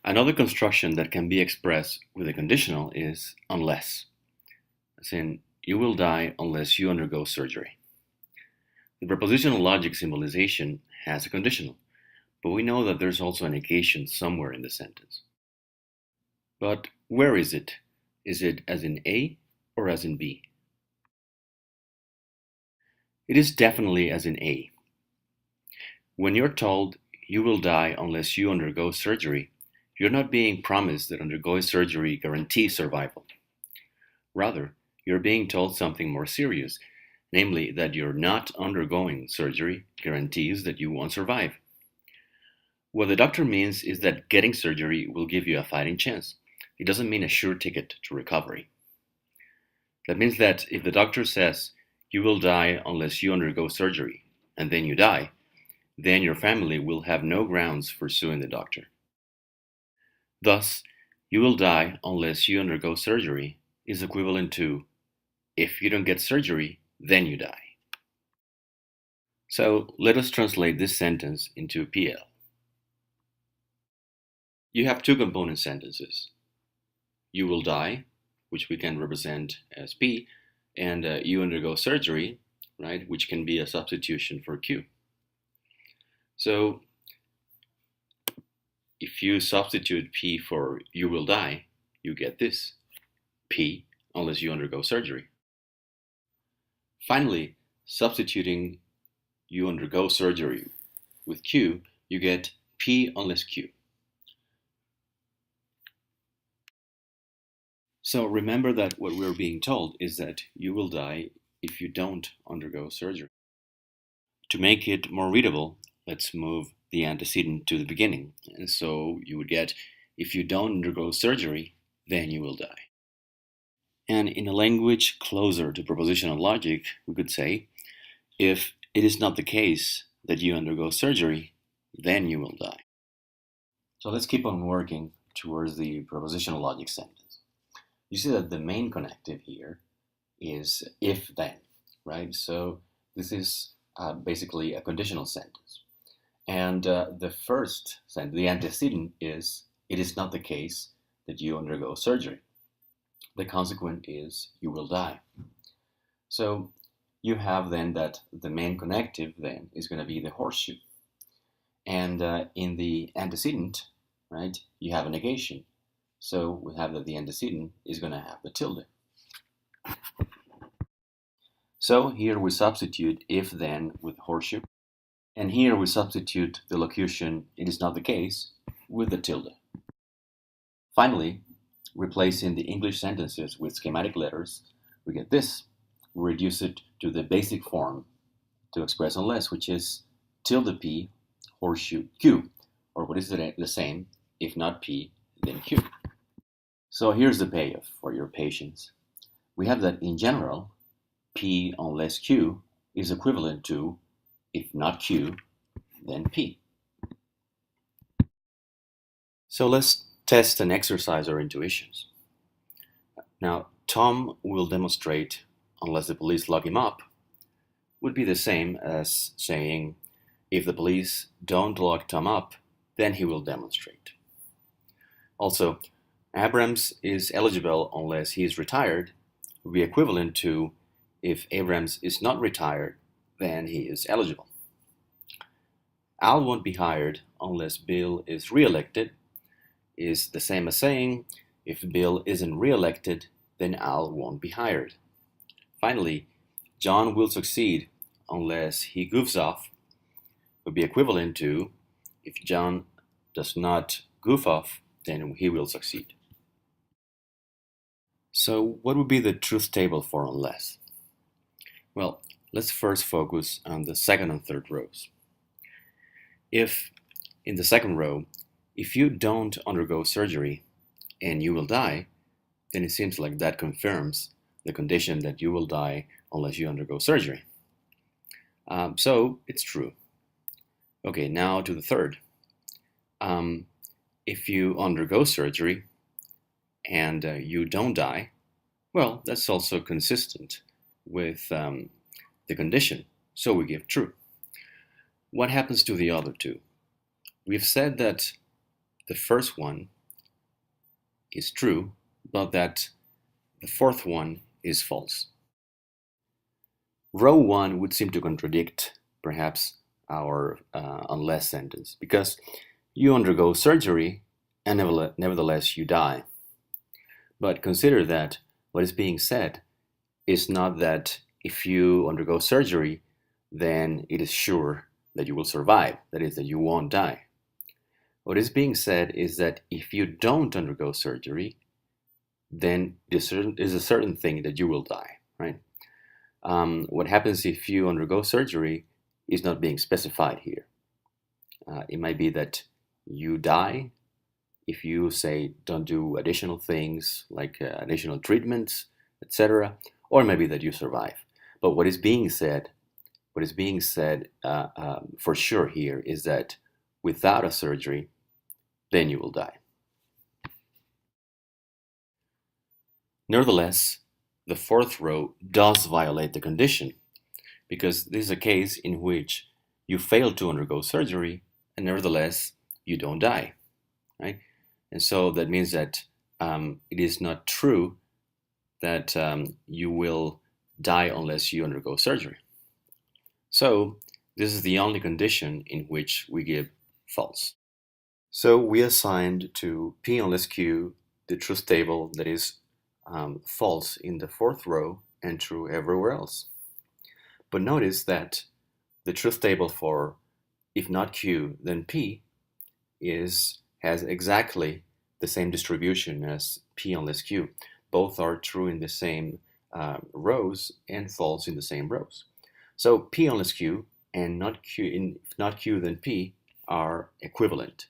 Another construction that can be expressed with a conditional is unless, as in, you will die unless you undergo surgery. The propositional logic symbolization has a conditional, but we know that there's also a negation somewhere in the sentence. But where is it? Is it as in A or as in B? It is definitely as in A. When you're told you will die unless you undergo surgery, you're not being promised that undergoing surgery guarantees survival. Rather, you're being told something more serious, namely that you're not undergoing surgery guarantees that you won't survive. What the doctor means is that getting surgery will give you a fighting chance. It doesn't mean a sure ticket to recovery. That means that if the doctor says you will die unless you undergo surgery, and then you die, then your family will have no grounds for suing the doctor. Thus, you will die unless you undergo surgery is equivalent to if you don't get surgery, then you die. So let us translate this sentence into PL. You have two component sentences. You will die, which we can represent as P, and you undergo surgery, right, which can be a substitution for Q. So if you substitute P for you will die, you get this, P unless you undergo surgery. Finally, substituting you undergo surgery with Q, you get P unless Q. So remember that what we're being told is that you will die if you don't undergo surgery. To make it more readable, let's move the antecedent to the beginning. And so you would get, if you don't undergo surgery, then you will die. And in a language closer to propositional logic, we could say, if it is not the case that you undergo surgery, then you will die. So let's keep on working towards the propositional logic sentence. You see that the main connective here is if then, right? So this is basically a conditional sentence. And the first sentence, the antecedent is, it is not the case that you undergo surgery. The consequent is, you will die. So you have then that the main connective then is going to be the horseshoe. And in the antecedent, right, you have a negation. So we have that the antecedent is going to have the tilde. So here we substitute if then with horseshoe. And here we substitute the locution it is not the case with the tilde. Finally, replacing the English sentences with schematic letters, we get this. We reduce it to the basic form to express unless, which is tilde P horseshoe Q, or what is the same, if not P, then Q. So here's the payoff for your patience. We have that in general, P unless Q is equivalent to if not Q, then P. So let's test and exercise our intuitions. Now, Tom will demonstrate unless the police lock him up would be the same as saying if the police don't lock Tom up, then he will demonstrate. Also, Abrams is eligible unless he is retired would be equivalent to if Abrams is not retired, then he is eligible. Al won't be hired unless Bill is re-elected is the same as saying if Bill isn't re-elected, then Al won't be hired. Finally, John will succeed unless he goofs off would be equivalent to if John does not goof off, then he will succeed. So what would be the truth table for unless? Well, let's first focus on the second and third rows. If, in the second row, if you don't undergo surgery and you will die, then it seems like that confirms the condition that you will die unless you undergo surgery. So it's true. Okay, now to the third. If you undergo surgery and you don't die, well, that's also consistent with the condition, so we give true. What happens to the other two? We've said that the first one is true, but that the fourth one is false. Row 1 would seem to contradict, perhaps, our unless sentence, because you undergo surgery and nevertheless you die. But consider that what is being said is not that if you undergo surgery, then it is sure that you will survive, that is, that you won't die. What is being said is that if you don't undergo surgery, then it is a certain thing that you will die, right? What happens if you undergo surgery is not being specified here. It might be that you die if you say don't do additional things like additional treatments, etc., or maybe that you survive. But what is being said for sure here is that without a surgery, then you will die. Nevertheless, the fourth row does violate the condition, because this is a case in which you fail to undergo surgery and nevertheless you don't die, right? And so that means that it is not true that you will die unless you undergo surgery. So this is the only condition in which we give false. So we assigned to P unless Q the truth table that is false in the fourth row and true everywhere else. But notice that the truth table for if not Q then P has exactly the same distribution as P unless Q. Both are true in the same rows and false in the same rows. So P unless Q and not Q, if not Q then P are equivalent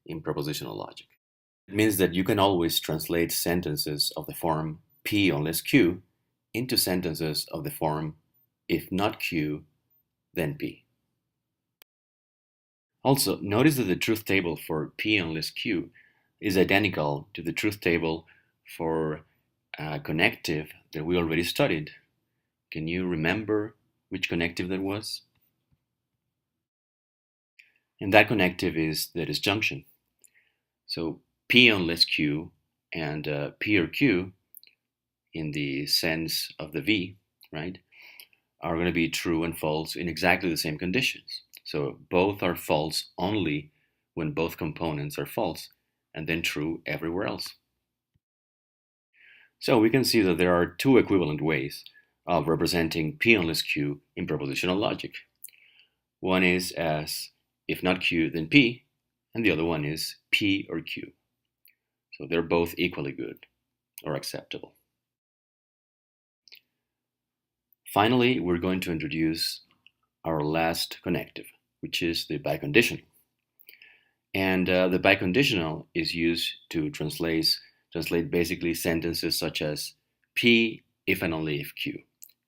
in propositional logic. It means that you can always translate sentences of the form P unless Q into sentences of the form if not Q, then P. Also, notice that the truth table for P unless Q is identical to the truth table for a connective that we already studied. Can you remember which connective that was? And that connective is the disjunction. So P unless Q and P or Q in the sense of the V, right, are going to be true and false in exactly the same conditions. So both are false only when both components are false, and then true everywhere else. So we can see that there are two equivalent ways of representing P unless Q in propositional logic. One is as if not Q, then P, and the other one is P or Q. So they're both equally good or acceptable. Finally, we're going to introduce our last connective, which is the biconditional. And the biconditional is used to translate basically sentences such as P if and only if Q,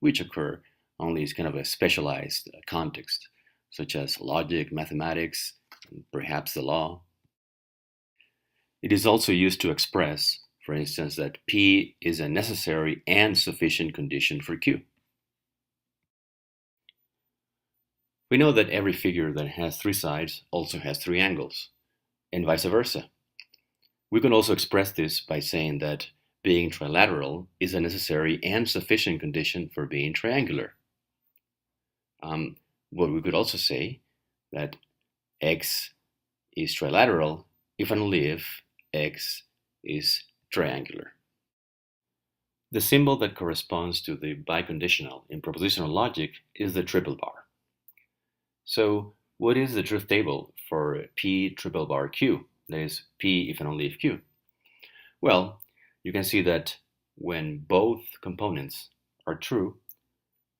which occur only as kind of a specialized context, such as logic, mathematics, and perhaps the law. It is also used to express, for instance, that P is a necessary and sufficient condition for Q. We know that every figure that has three sides also has three angles, and vice versa. We can also express this by saying that being trilateral is a necessary and sufficient condition for being triangular. What we could also say that X is trilateral if and only if X is triangular. The symbol that corresponds to the biconditional in propositional logic is the triple bar. So what is the truth table for P triple bar Q? That is P if and only if Q. Well, you can see that when both components are true,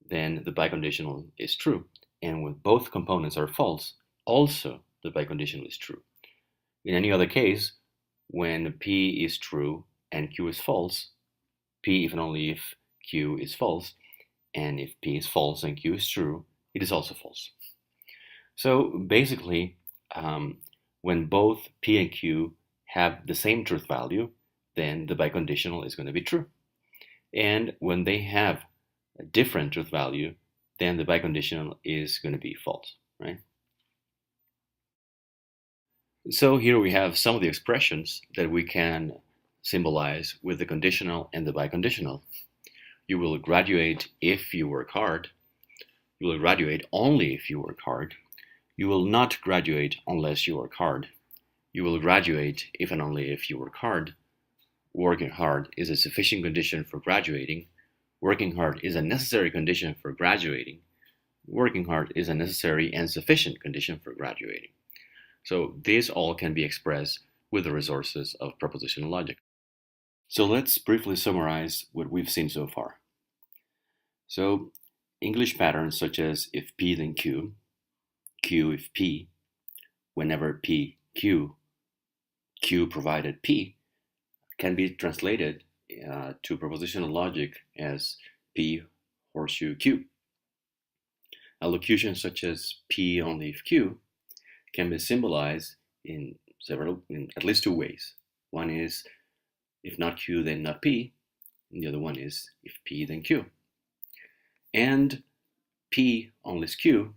then the biconditional is true. And when both components are false, also the biconditional is true. In any other case, when P is true and Q is false, P if and only if Q is false, and if P is false and Q is true, it is also false. So basically, when both P and Q have the same truth value, then the biconditional is going to be true. And when they have a different truth value, then the biconditional is going to be false, right? So here we have some of the expressions that we can symbolize with the conditional and the biconditional. You will graduate if you work hard. You will graduate only if you work hard. You will not graduate unless you work hard. You will graduate if and only if you work hard. Working hard is a sufficient condition for graduating. Working hard is a necessary condition for graduating. Working hard is a necessary and sufficient condition for graduating. So these all can be expressed with the resources of propositional logic. So let's briefly summarize what we've seen so far. So English patterns such as if P then Q, Q if P, whenever P, Q, Q provided P, can be translated to propositional logic as P horseshoe Q. Allocutions such as P only if Q can be symbolized in at least two ways. One is if not Q, then not P, and the other one is if P, then Q. And P unless Q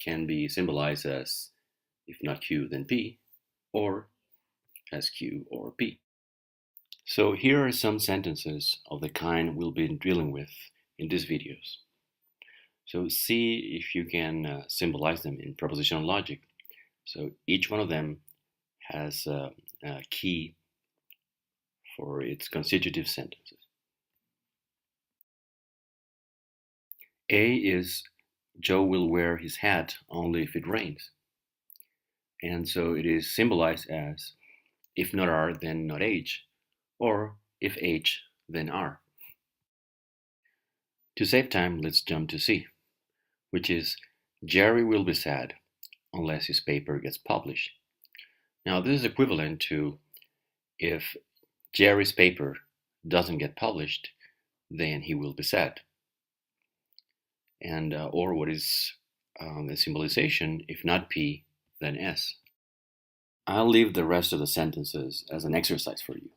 can be symbolized as if not Q, then P, or as Q or P. So here are some sentences of the kind we'll be dealing with in these videos. So see if you can symbolize them in propositional logic. So each one of them has a key for its constitutive sentences. A is Joe will wear his hat only if it rains. And so it is symbolized as if not R, then not H, or if H, then R. To save time, let's jump to C, which is Jerry will be sad unless his paper gets published. Now this is equivalent to if Jerry's paper doesn't get published, then he will be sad. And or what is the symbolization, if not P, then S. I'll leave the rest of the sentences as an exercise for you.